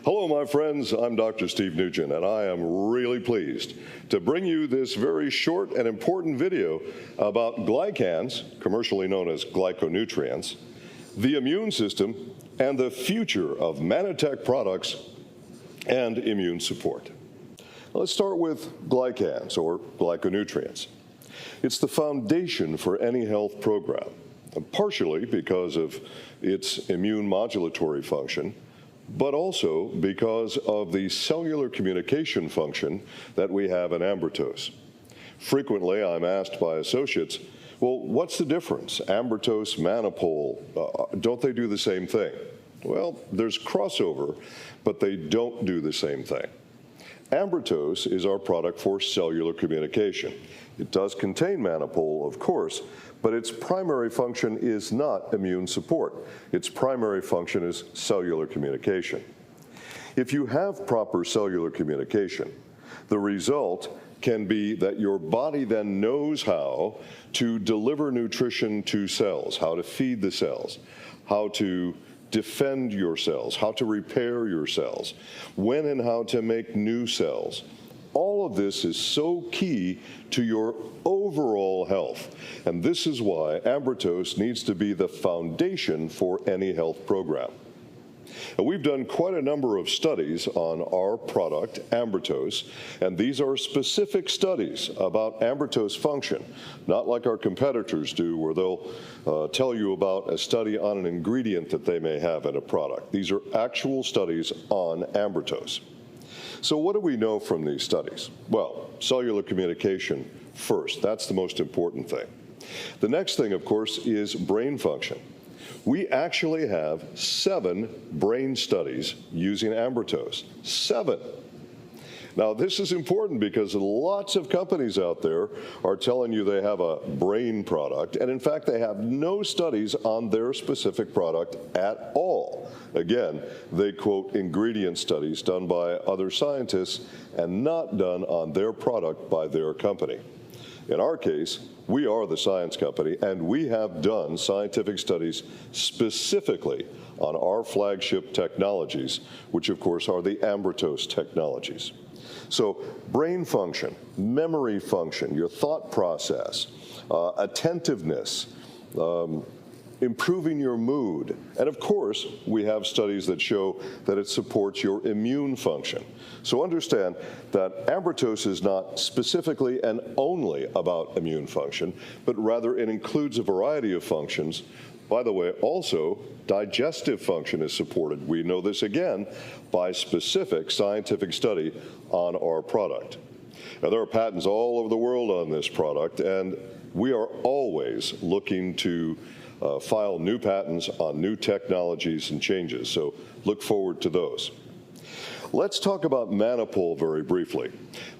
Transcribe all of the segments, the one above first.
Hello, my friends. I'm Dr. Steve Nugent, and I am really pleased to bring you this very short and important video about glycans, commercially known as glyconutrients, the immune system, and the future of Manitech products and immune support. Let's start with glycans, or glyconutrients. It's the foundation for any health program, partially because of its immune modulatory function, but also because of the cellular communication function that we have in ambertose. Frequently, I'm asked by associates, well, what's the difference? Ambertose, manopole, don't they do the same thing? Well, there's crossover, but they don't do the same thing. Ambertose is our product for cellular communication. It does contain manopole, of course, but its primary function is not immune support. Its primary function is cellular communication. If you have proper cellular communication, the result can be that your body then knows how to deliver nutrition to cells, how to feed the cells, how to defend your cells, how to repair your cells, when and how to make new cells. All of this is so key to your overall health, and this is why ambertose needs to be the foundation for any health program. And we've done quite a number of studies on our product, ambertose, and these are specific studies about ambertose function, not like our competitors do, where they'll tell you about a study on an ingredient that they may have in a product. These are actual studies on ambertose. So what do we know from these studies? Well, cellular communication first. That's the most important thing. The next thing, of course, is brain function. We actually have 7 brain studies using ambertose. 7. Now, this is important because lots of companies out there are telling you they have a brain product, and in fact, they have no studies on their specific product at all. Again, they quote ingredient studies done by other scientists and not done on their product by their company. In our case, we are the science company, and we have done scientific studies specifically on our flagship technologies, which of course are the ambertose technologies. So brain function, memory function, your thought process, attentiveness, improving your mood. And of course, we have studies that show that it supports your immune function. So understand that ambertose is not specifically and only about immune function, but rather it includes a variety of functions. By the way, also, digestive function is supported. We know this again by specific scientific study on our product. Now, there are patents all over the world on this product, and we are always looking to file new patents on new technologies and changes, so look forward to those. Let's talk about manopole very briefly.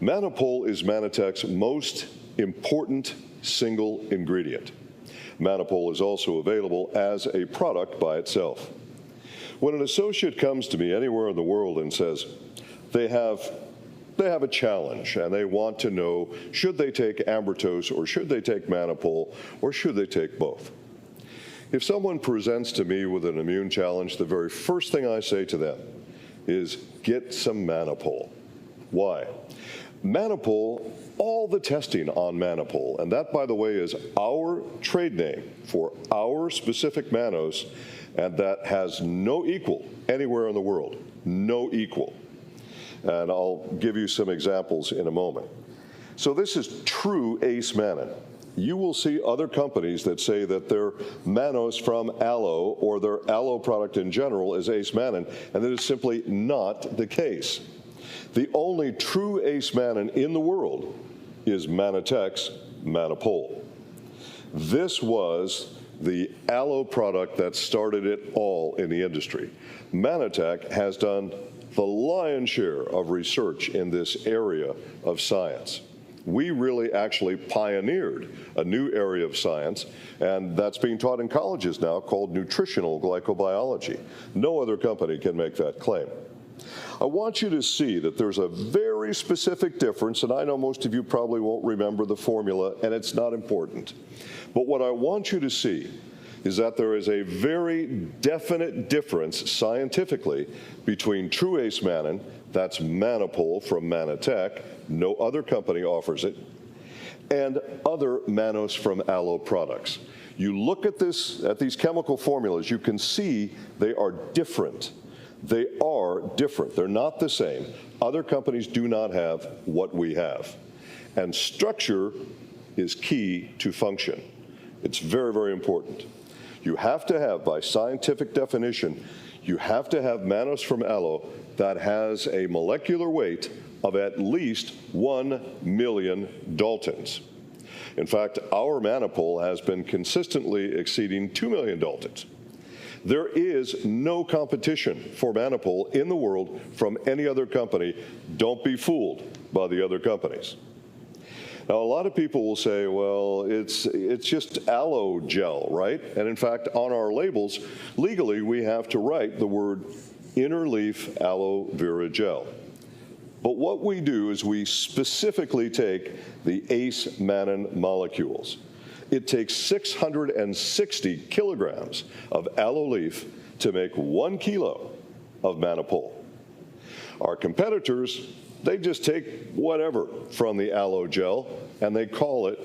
Manopole is Manitech's most important single ingredient. Manopole is also available as a product by itself. When an associate comes to me anywhere in the world and says they have a challenge and they want to know, should they take ambertose or should they take manopole or should they take both? If someone presents to me with an immune challenge, the very first thing I say to them is get some manopole. Why? Manopole, all the testing on manopole, and that, by the way, is our trade name for our specific mannose, and that has no equal anywhere in the world, no equal. And I'll give you some examples in a moment. So this is true ace mannan. You will see other companies that say that their mannose from aloe or their aloe product in general is ace mannan, and that is simply not the case. The only true ace mannan in the world is Manitech's manopole. This was the aloe product that started it all in the industry. Manitech has done the lion's share of research in this area of science. We really actually pioneered a new area of science, and that's being taught in colleges now, called nutritional glycobiology. No other company can make that claim. I want you to see that there's a very specific difference, and I know most of you probably won't remember the formula, and it's not important. But what I want you to see is that there is a very definite difference scientifically between true ace mannan, that's Manopol from Manitech, no other company offers it, and other mannose from aloe products. You look at these chemical formulas, you can see they are different. They are different. They're not the same. Other companies do not have what we have. And structure is key to function. It's very, very important. You have to have, by scientific definition, you have to have mannose from aloe that has a molecular weight of at least 1 million Daltons. In fact, our Manopol has been consistently exceeding 2 million Daltons. There is no competition for Manopol in the world from any other company. Don't be fooled by the other companies. Now, a lot of people will say, well, it's just aloe gel, right? And in fact, on our labels, legally, we have to write the word inner leaf aloe vera gel. But what we do is we specifically take the ace mannan molecules. It takes 660 kilograms of aloe leaf to make 1 kilo of Manopol. Our competitors, they just take whatever from the aloe gel and they call it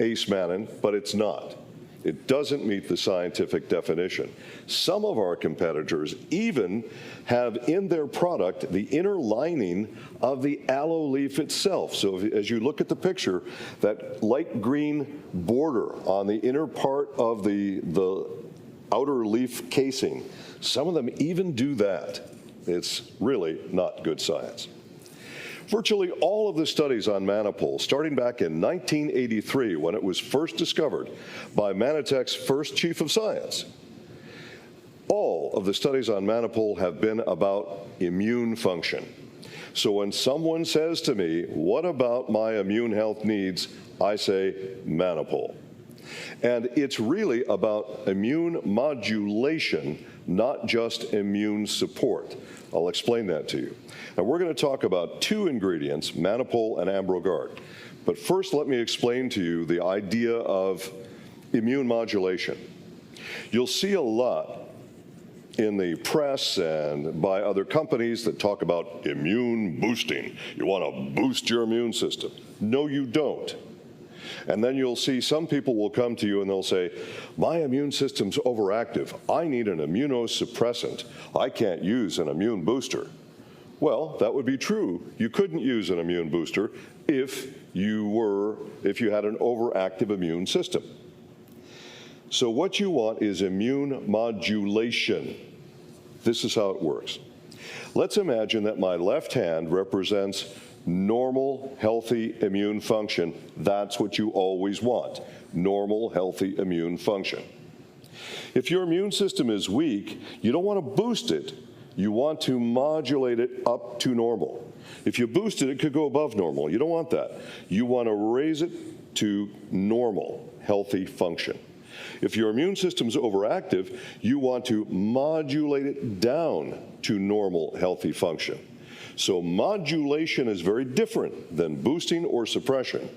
ace mannan, but it's not. It doesn't meet the scientific definition. Some of our competitors even have in their product the inner lining of the aloe leaf itself. So as you look at the picture, that light green border on the inner part of the outer leaf casing, some of them even do that. It's really not good science. Virtually all of the studies on Manopol, starting back in 1983 when it was first discovered by Manitech's first chief of science, all of the studies on Manopol have been about immune function. So when someone says to me, what about my immune health needs, I say Manopol. And it's really about immune modulation, not just immune support. I'll explain that to you. Now, we're going to talk about two ingredients, Manopol and Ambrogard. But first, let me explain to you the idea of immune modulation. You'll see a lot in the press and by other companies that talk about immune boosting. You want to boost your immune system. No, you don't. And then you'll see some people will come to you and they'll say, my immune system's overactive. I need an immunosuppressant. I can't use an immune booster. Well, that would be true. You couldn't use an immune booster if you had an overactive immune system. So what you want is immune modulation. This is how it works. Let's imagine that my left hand represents normal, healthy immune function. That's what you always want, normal, healthy immune function. If your immune system is weak, you don't want to boost it. You want to modulate it up to normal. If you boost it, it could go above normal. You don't want that. You want to raise it to normal, healthy function. If your immune system is overactive, you want to modulate it down to normal, healthy function. So modulation is very different than boosting or suppression.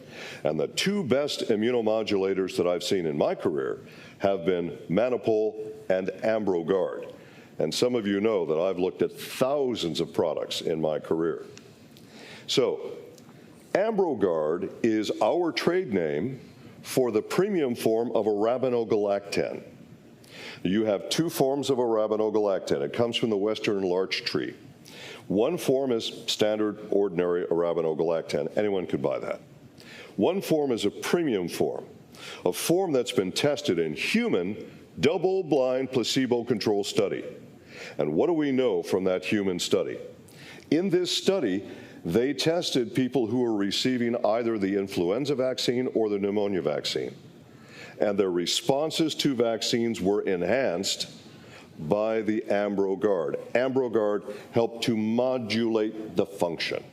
And the two best immunomodulators that I've seen in my career have been Manopol and Ambrogard. And some of you know that I've looked at thousands of products in my career. So Ambrogard is our trade name for the premium form of arabinogalactan. You have two forms of arabinogalactan. It comes from the western larch tree. One form is standard, ordinary arabinogalactan. Anyone could buy that. One form is a premium form, a form that's been tested in human, double-blind, placebo-controlled study. And what do we know from that human study? In this study, they tested people who were receiving either the influenza vaccine or the pneumonia vaccine. And their responses to vaccines were enhanced by the Ambrogard. Ambrogard helped to modulate the function.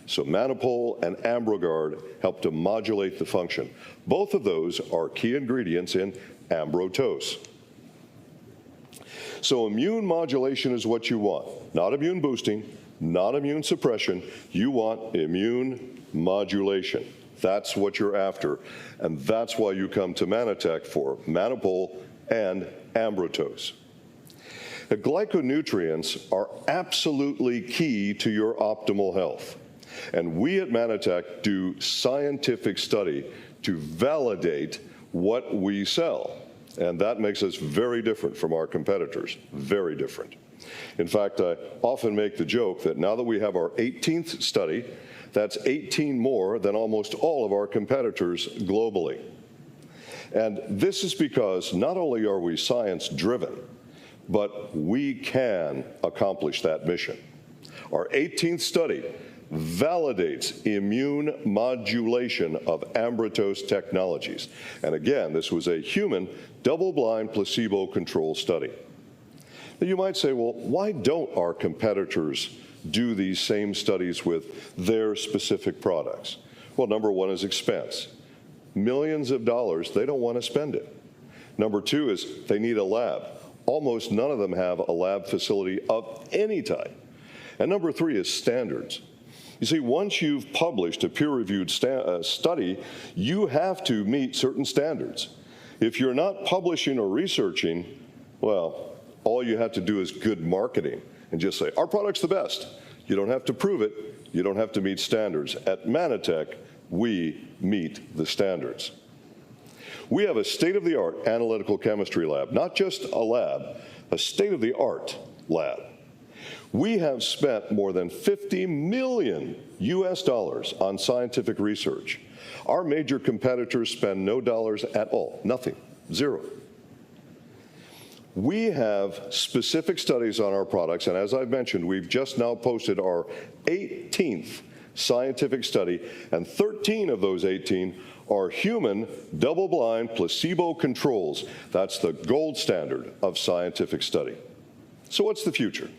So Manopol and Ambrogard help to modulate the function. Both of those are key ingredients in Ambrotose. So immune modulation is what you want, not immune boosting, not immune suppression. You want immune modulation. That's what you're after, and that's why you come to Manitech for Manopol and Ambrotose. The glyconutrients are absolutely key to your optimal health. And we at Manitech do scientific study to validate what we sell. And that makes us very different from our competitors, very different. In fact, I often make the joke that now that we have our 18th study, that's 18 more than almost all of our competitors globally. And this is because not only are we science-driven, but we can accomplish that mission. Our 18th study validates immune modulation of Ambrotose technologies. And again, this was a human, double-blind, placebo-controlled study. Now you might say, well, why don't our competitors do these same studies with their specific products? Well, number one is expense. Millions of dollars, they don't want to spend it. Number two is they need a lab. Almost none of them have a lab facility of any type. And number three is standards. You see, once you've published a peer-reviewed study, you have to meet certain standards. If you're not publishing or researching, well, all you have to do is good marketing and just say, our product's the best. You don't have to prove it. You don't have to meet standards. At Manitech, we meet the standards. We have a state-of-the-art analytical chemistry lab, not just a lab, a state-of-the-art lab. We have spent more than $50 million on scientific research. Our major competitors spend no dollars at all, nothing, zero. We have specific studies on our products, and as I've mentioned, we've just now posted our 18th scientific study, and 13 of those 18 are human, double-blind, placebo controls. That's the gold standard of scientific study. So what's the future?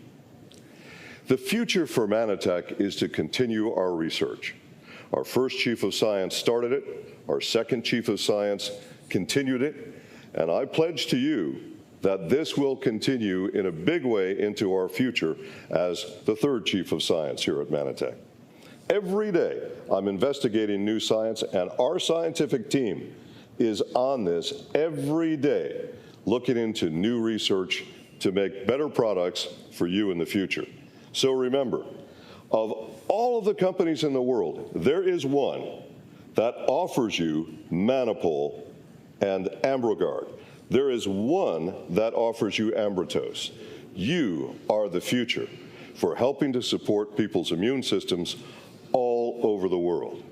The future for Manitech is to continue our research. Our first chief of science started it, our second chief of science continued it, and I pledge to you that this will continue in a big way into our future as the third chief of science here at Manitech. Every day, I'm investigating new science, and our scientific team is on this every day, looking into new research to make better products for you in the future. So remember, of all of the companies in the world, there is one that offers you Manipul and Ambrogard. There is one that offers you Ambrotose. You are the future for helping to support people's immune systems all over the world.